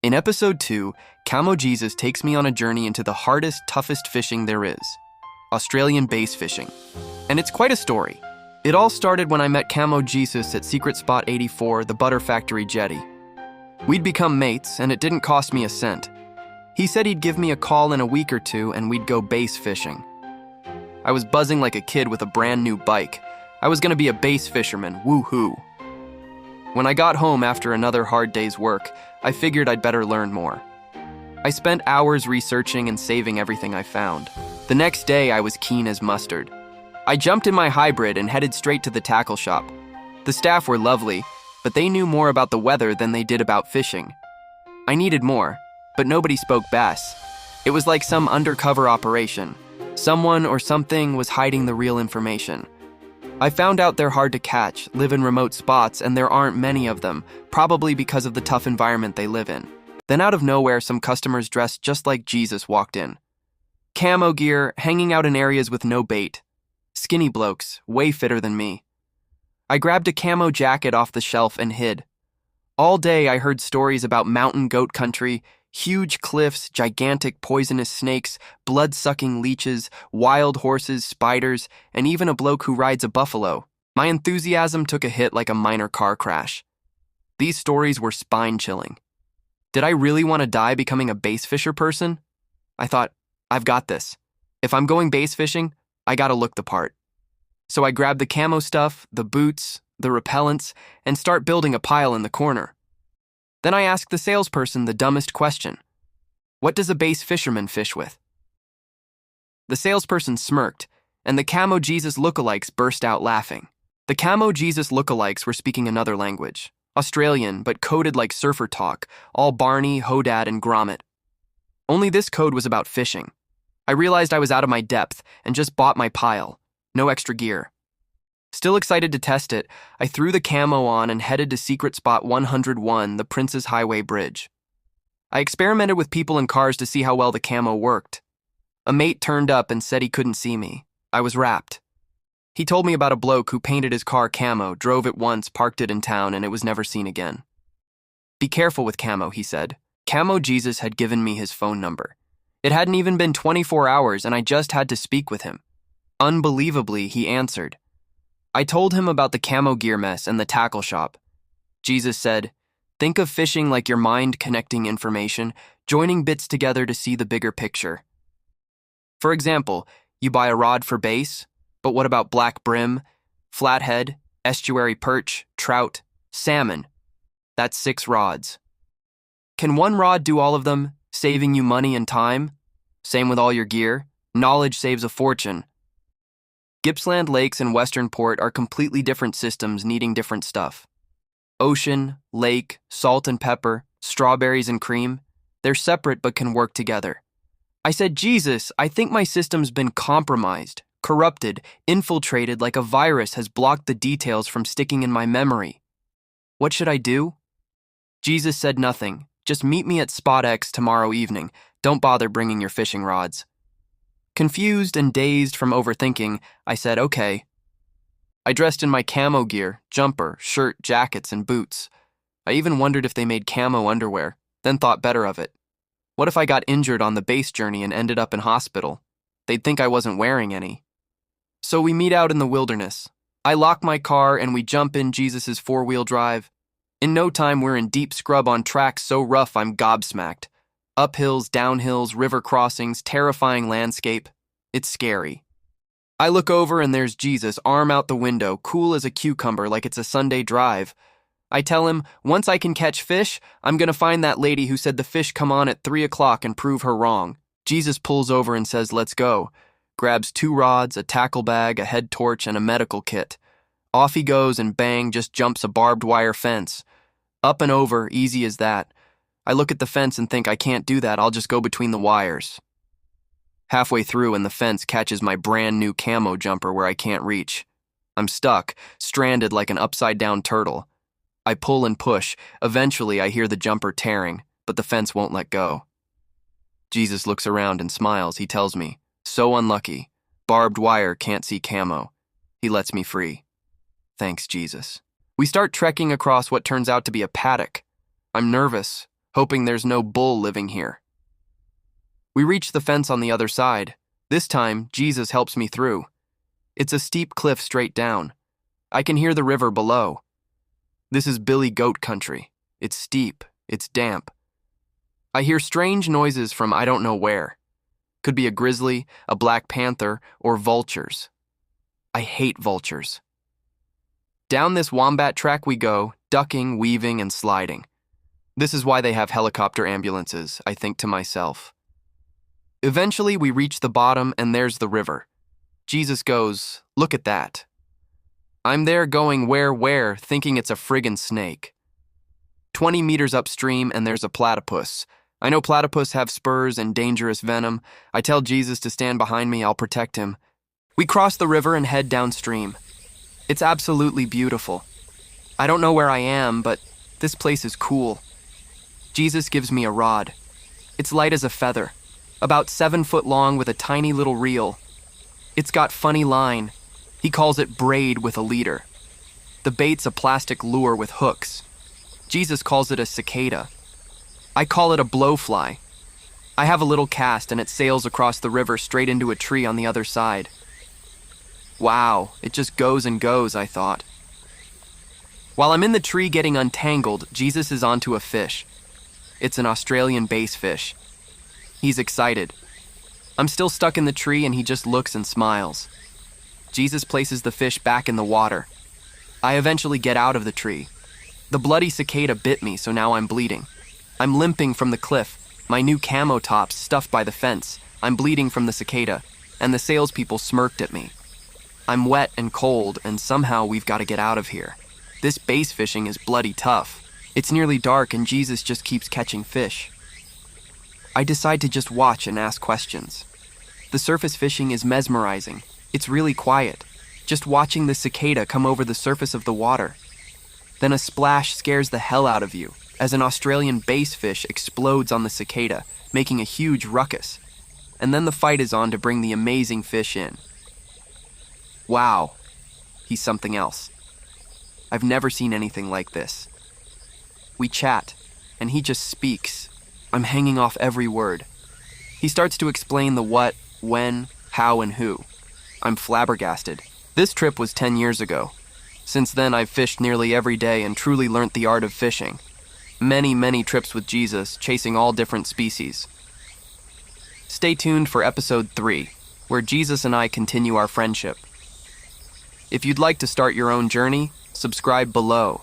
In episode 2, Camo Jesus takes me on a journey into the hardest, toughest fishing there is, Australian bass fishing. And it's quite a story. It all started when I met Camo Jesus at Secret Spot 84, the Butter Factory jetty. We'd become mates, and it didn't cost me a cent. He said he'd give me a call in a week or two and we'd go bass fishing. I was buzzing like a kid with a brand new bike. I was gonna be a bass fisherman, woohoo. When I got home after another hard day's work, I figured I'd better learn more. I spent hours researching and saving everything I found. The next day, I was keen as mustard. I jumped in my hybrid and headed straight to the tackle shop. The staff were lovely, but they knew more about the weather than they did about fishing. I needed more, but nobody spoke bass. It was like some undercover operation. Someone or something was hiding the real information. I found out they're hard to catch, live in remote spots, and there aren't many of them, probably because of the tough environment they live in. Then out of nowhere, some customers dressed just like Jesus walked in. Camo gear, hanging out in areas with no bait. Skinny blokes, way fitter than me. I grabbed a camo jacket off the shelf and hid. All day I heard stories about mountain goat country, huge cliffs, gigantic poisonous snakes, blood-sucking leeches, wild horses, spiders, and even a bloke who rides a buffalo. My enthusiasm took a hit like a minor car crash. These stories were spine-chilling. Did I really want to die becoming a bass fisher person? I thought, I've got this. If I'm going bass fishing, I gotta look the part. So I grabbed the camo stuff, the boots, the repellents, and start building a pile in the corner. Then I asked the salesperson the dumbest question. What does a bass fisherman fish with? The salesperson smirked, and the Camo Jesus lookalikes burst out laughing. The Camo Jesus lookalikes were speaking another language, Australian, but coded like surfer talk, all Barney, Hodad, and Grommet. Only this code was about fishing. I realized I was out of my depth and just bought my pile. No extra gear. Still excited to test it, I threw the camo on and headed to Secret Spot 101, the Princes Highway Bridge. I experimented with people and cars to see how well the camo worked. A mate turned up and said he couldn't see me. I was wrapped. He told me about a bloke who painted his car camo, drove it once, parked it in town, and it was never seen again. Be careful with camo, he said. Camo Jesus had given me his phone number. It hadn't even been 24 hours, and I just had to speak with him. Unbelievably, he answered. I told him about the camo gear mess and the tackle shop. Jesus said, think of fishing like your mind connecting information, joining bits together to see the bigger picture. For example, you buy a rod for bass, but what about black brim, flathead, estuary perch, trout, salmon? That's 6 rods. Can one rod do all of them, saving you money and time? Same with all your gear. Knowledge saves a fortune. Gippsland Lakes and Western Port are completely different systems needing different stuff. Ocean, lake, salt and pepper, strawberries and cream, they're separate but can work together. I said, Jesus, I think my system's been compromised, corrupted, infiltrated like a virus has blocked the details from sticking in my memory. What should I do? Jesus said nothing. Just meet me at Spot X tomorrow evening. Don't bother bringing your fishing rods. Confused and dazed from overthinking, I said, okay. I dressed in my camo gear, jumper, shirt, jackets, and boots. I even wondered if they made camo underwear, then thought better of it. What if I got injured on the bass journey and ended up in hospital? They'd think I wasn't wearing any. So we meet out in the wilderness. I lock my car and we jump in Jesus's 4-wheel drive. In no time, we're in deep scrub on tracks so rough I'm gobsmacked. Uphills, downhills, river crossings, terrifying landscape. It's scary. I look over and there's Jesus, arm out the window, cool as a cucumber like it's a Sunday drive. I tell him, once I can catch fish, I'm gonna find that lady who said the fish come on at 3 o'clock and prove her wrong. Jesus pulls over and says, let's go. Grabs 2 rods, a tackle bag, a head torch, and a medical kit. Off he goes and bang, just jumps a barbed wire fence. Up and over, easy as that. I look at the fence and think I can't do that, I'll just go between the wires. Halfway through and the fence catches my brand new camo jumper where I can't reach. I'm stuck, stranded like an upside-down turtle. I pull and push. Eventually I hear the jumper tearing, but the fence won't let go. Jesus looks around and smiles. He tells me, so unlucky. Barbed wire can't see camo. He lets me free. Thanks, Jesus. We start trekking across what turns out to be a paddock. I'm nervous. hoping there's no bull living here. We reach the fence on the other side. This time, Jesus helps me through. It's a steep cliff straight down. I can hear the river below. This is Billy Goat country. It's steep. It's damp. I hear strange noises from I don't know where. Could be a grizzly, a black panther, or vultures. I hate vultures. Down this wombat track we go, ducking, weaving, and sliding. This is why they have helicopter ambulances, I think to myself. Eventually, we reach the bottom, and there's the river. Jesus goes, "Look at that." I'm there going where, thinking it's a friggin' snake. 20 meters upstream, and there's a platypus. I know platypus have spurs and dangerous venom. I tell Jesus to stand behind me, I'll protect him. We cross the river and head downstream. It's absolutely beautiful. I don't know where I am, but this place is cool. Jesus gives me a rod. It's light as a feather, about 7 foot long with a tiny little reel. It's got funny line. He calls it braid with a leader. The bait's a plastic lure with hooks. Jesus calls it a cicada. I call it a blowfly. I have a little cast and it sails across the river straight into a tree on the other side. Wow, it just goes and goes, I thought. While I'm in the tree getting untangled, Jesus is onto a fish. It's an Australian bass fish. He's excited. I'm still stuck in the tree and he just looks and smiles. Jesus places the fish back in the water. I eventually get out of the tree. The bloody cicada bit me, so now I'm bleeding. I'm limping from the cliff, my new camo tops stuffed by the fence. I'm bleeding from the cicada, and the salespeople smirked at me. I'm wet and cold, and somehow we've got to get out of here. This bass fishing is bloody tough. It's nearly dark and Jesus just keeps catching fish. I decide to just watch and ask questions. The surface fishing is mesmerizing. It's really quiet, just watching the cicada come over the surface of the water. Then a splash scares the hell out of you as an Australian bass fish explodes on the cicada, making a huge ruckus. And then the fight is on to bring the amazing fish in. Wow, he's something else. I've never seen anything like this. We chat, and he just speaks. I'm hanging off every word. He starts to explain the what, when, how, and who. I'm flabbergasted. This trip was 10 years ago. Since then, I've fished nearly every day and truly learnt the art of fishing. Many trips with Jesus, chasing all different species. Stay tuned for episode 3, where Jesus and I continue our friendship. If you'd like to start your own journey, subscribe below.